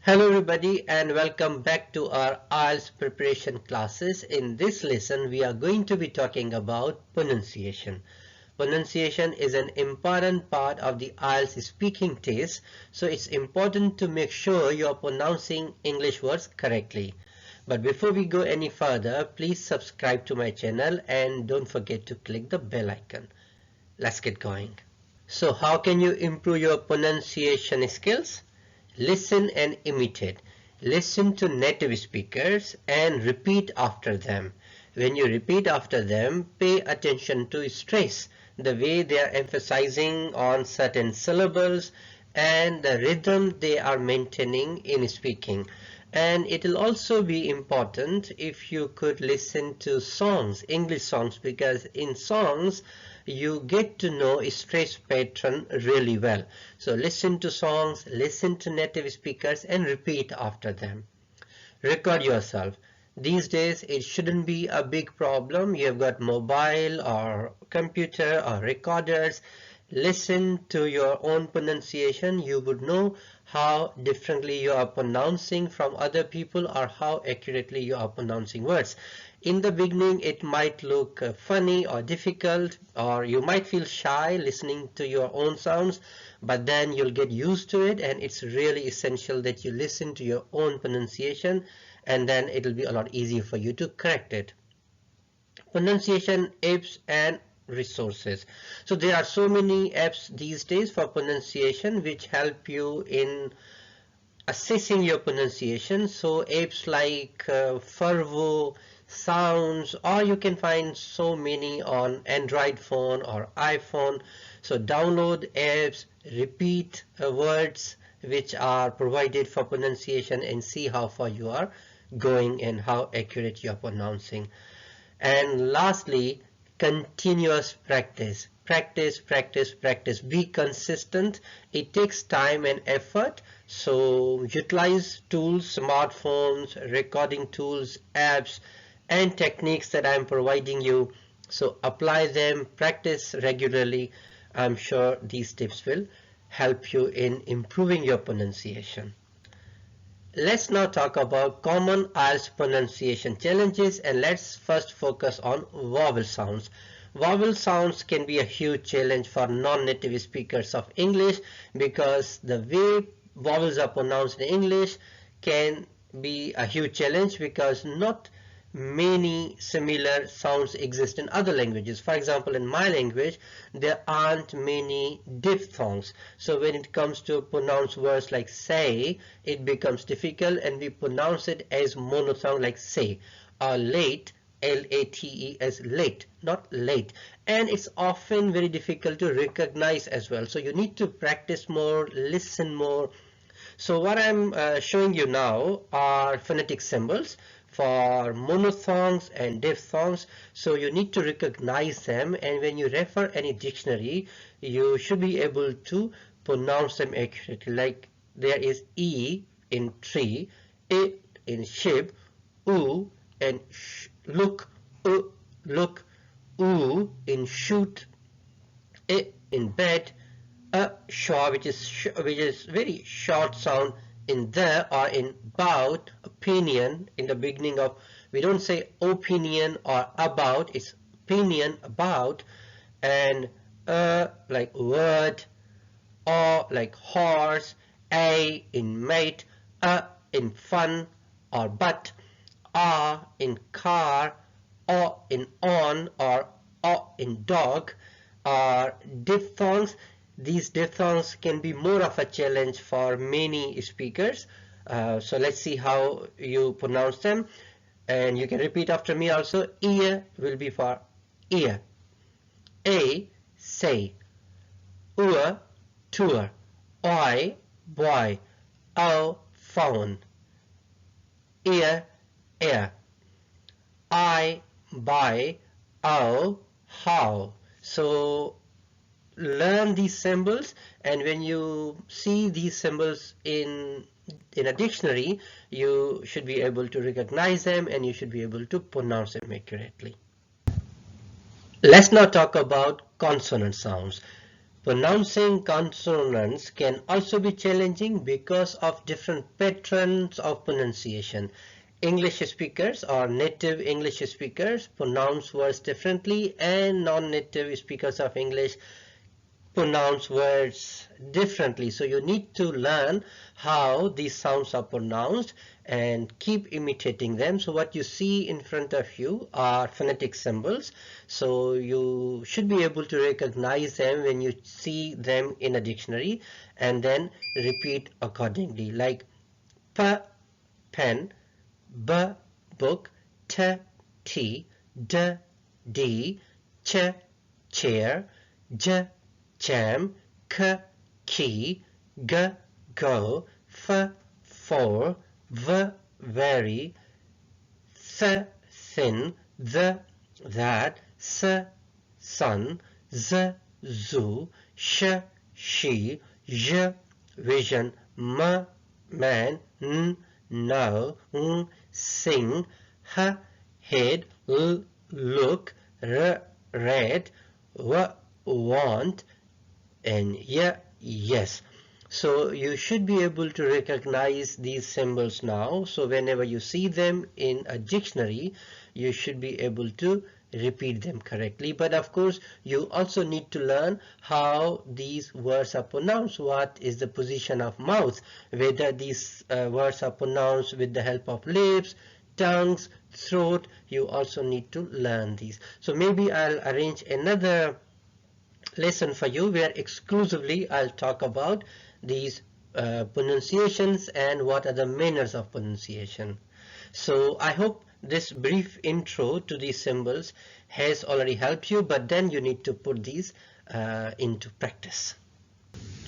Hello everybody and welcome back to our IELTS preparation classes. In this lesson we are going to be talking about pronunciation. Pronunciation is an important part of the IELTS speaking test, so it's important to make sure you are pronouncing English words correctly. But before we go any further, please subscribe to my channel and don't forget to click the bell icon. Let's get going. So how can you improve your pronunciation skills? Listen and imitate. Listen to native speakers and repeat after them. When you repeat after them, pay attention to stress, the way they are emphasizing on certain syllables and the rhythm they are maintaining in speaking. And it will also be important if you could listen to songs, English songs, because in songs you get to know a stress pattern really well. So listen to songs, listen to native speakers and repeat after them. Record yourself. These days it shouldn't be a big problem. You've got mobile or computer or recorders. Listen to your own pronunciation. You would know how differently you are pronouncing from other people or how accurately you are pronouncing words. In the beginning it might look funny or difficult, or you might feel shy listening to your own sounds, but then you'll get used to it, and it's really essential that you listen to your own pronunciation, and then it'll be a lot easier for you to correct it. Pronunciation apps and resources. So there are so many apps these days for pronunciation which help you in assessing your pronunciation. So apps like Furvo, Sounds, or you can find so many on Android phone or iPhone. So download apps, repeat words which are provided for pronunciation and see how far you are going and how accurate you are pronouncing. And lastly, continuous practice. Practice, practice, practice. Be consistent. It takes time and effort. So utilize tools, smartphones, recording tools, apps, and techniques that I'm providing you. So apply them, practice regularly. I'm sure these tips will help you in improving your pronunciation. Let's now talk about common IELTS pronunciation challenges, and let's first focus on vowel sounds. Vowel sounds can be a huge challenge for non-native speakers of English because the way vowels are pronounced in English can be a huge challenge because not many similar sounds exist in other languages. For example, in my language there aren't many diphthongs, so when it comes to pronounce words like say, it becomes difficult and we pronounce it as monophthong like say, or late, L-A-T-E, as late, not late, and it's often very difficult to recognize as well. So you need to practice more, listen more. So what I'm showing you now are phonetic symbols for monophthongs and diphthongs, so you need to recognize them, and when you refer any dictionary you should be able to pronounce them accurately. Like there is E in tree, I in ship, U and look, look, U in shoot, I in bed, a short, which is very short sound in the or in bout, opinion in the beginning of, we don't say opinion or about, it's opinion, about, and like word, or like horse, a in mate, in fun or but, in car, or in on, or in dog, are diphthongs. These diphthongs can be more of a challenge for many speakers. So let's see how you pronounce them, and you can repeat after me also. Ear will be for ear, a say, ur tour, oi boy, o phone, ear air, I buy, o how. So learn these symbols, and when you see these symbols in a dictionary you should be able to recognize them and you should be able to pronounce them accurately. Let's now talk about consonant sounds. Pronouncing consonants can also be challenging because of different patterns of pronunciation. English speakers or native English speakers pronounce words differently, and non-native speakers of English pronounce words differently. So you need to learn how these sounds are pronounced and keep imitating them. So what you see in front of you are phonetic symbols. So you should be able to recognize them when you see them in a dictionary and then repeat accordingly, like p, pen, b, book, t, tea, d, d, ch, chair, j, jam, k, key, g, go, f, for, v, very, th, thin, the, that, s, sun, z, zoo, sh, she, j, vision, m, man, n, no, sing, h, head, l, look, r, red, w, want, and yeah, yes. So you should be able to recognize these symbols now. So whenever you see them in a dictionary, you should be able to repeat them correctly. But of course, you also need to learn how these words are pronounced. What is the position of mouth? Whether these words are pronounced with the help of lips, tongues, throat. You also need to learn these. So maybe I'll arrange another lesson for you where exclusively I'll talk about these pronunciations and what are the manners of pronunciation. So I hope this brief intro to these symbols has already helped you, but then you need to put these into practice.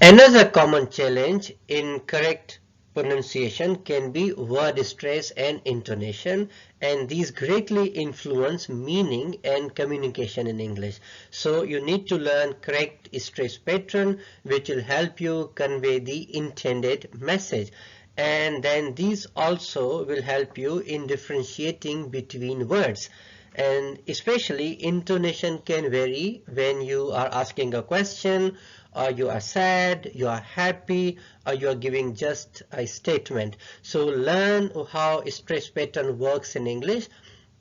Another common challenge in correct pronunciation can be word stress and intonation, and these greatly influence meaning and communication in English. So you need to learn correct stress pattern, which will help you convey the intended message. And then these also will help you in differentiating between words. And especially intonation can vary when you are asking a question, or you are sad, you are happy, or you are giving just a statement. So learn how stress pattern works in English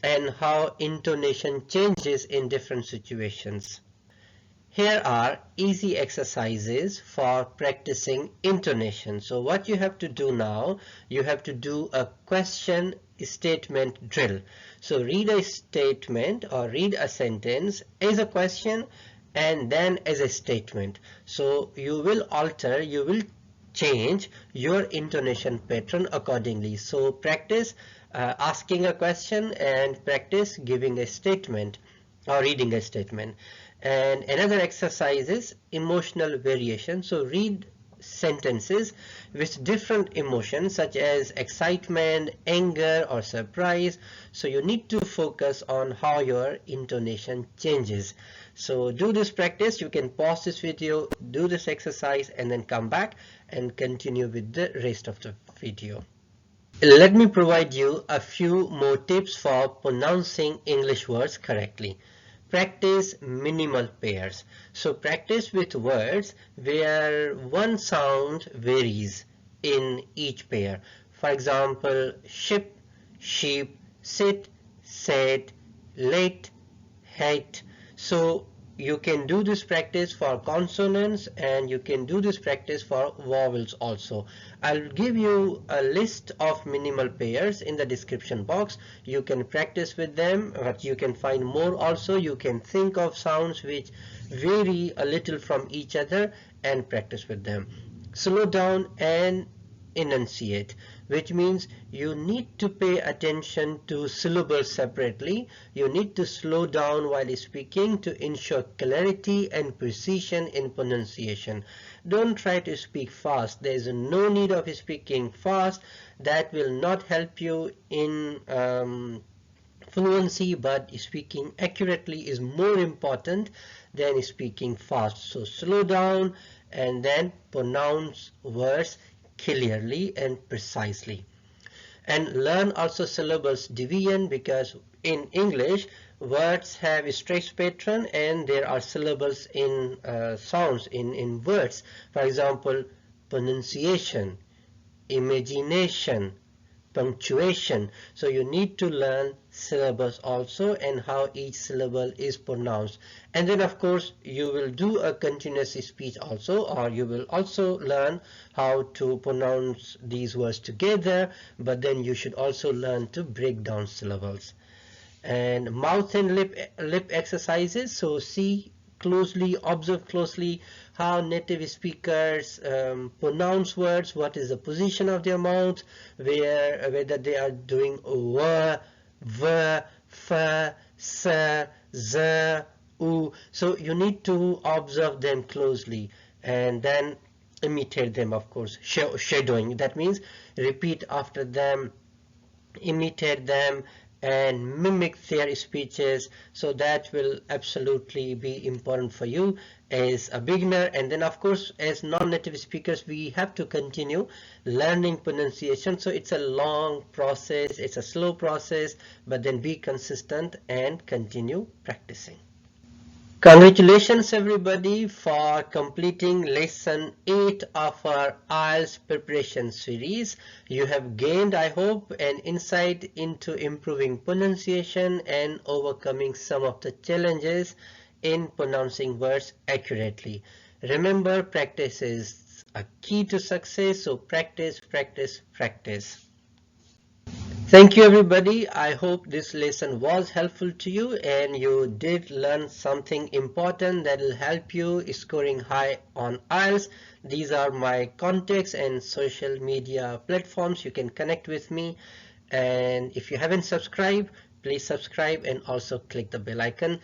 and how intonation changes in different situations. Here are easy exercises for practicing intonation. So what you have to do now, you have to do a question statement drill. So read a statement or read a sentence as a question and then as a statement. So you will alter, you will change your intonation pattern accordingly. So practice asking a question and practice giving a statement or reading a statement. And another exercise is emotional variation. So read sentences with different emotions such as excitement, anger, or surprise. So you need to focus on how your intonation changes. So do this practice. You can pause this video, do this exercise, and then come back and continue with the rest of the video. Let me provide you a few more tips for pronouncing English words correctly. Practice minimal pairs. So practice with words where one sound varies in each pair. For example, ship, sheep, sit, said, late, hate. So you can do this practice for consonants and you can do this practice for vowels also. I'll give you a list of minimal pairs in the description box. You can practice with them, but you can find more also. You can think of sounds which vary a little from each other and practice with them. Slow down and enunciate, which means you need to pay attention to syllables separately. You need to slow down while speaking to ensure clarity and precision in pronunciation. Don't try to speak fast. There is no need of speaking fast. That will not help you in fluency, but speaking accurately is more important than speaking fast. So slow down and then pronounce words clearly and precisely. And learn also syllables division, because in English words have a stress pattern and there are syllables in sounds in words. For example, pronunciation, imagination, punctuation. So you need to learn syllables also and how each syllable is pronounced. And then of course you will do a continuous speech also, or you will also learn how to pronounce these words together, but then you should also learn to break down syllables. And mouth and lip exercises. So see closely, observe closely how native speakers pronounce words, what is the position of their mouth, whether they are doing w, v, f, s, z, u. So you need to observe them closely and then imitate them, of course. Shadowing, that means repeat after them, imitate them, and mimic their speeches. So that will absolutely be important for you as a beginner. And then of course as non-native speakers we have to continue learning pronunciation. So it's a long process, it's a slow process, but then be consistent and continue practicing. Congratulations everybody for completing lesson 8 of our IELTS preparation series. You have gained, I hope, an insight into improving pronunciation and overcoming some of the challenges in pronouncing words accurately. Remember, practice is a key to success, so practice, practice, practice. Thank you everybody. I hope this lesson was helpful to you and you did learn something important that will help you scoring high on IELTS. These are my contacts and social media platforms. You can connect with me, and if you haven't subscribed, please subscribe and also click the bell icon.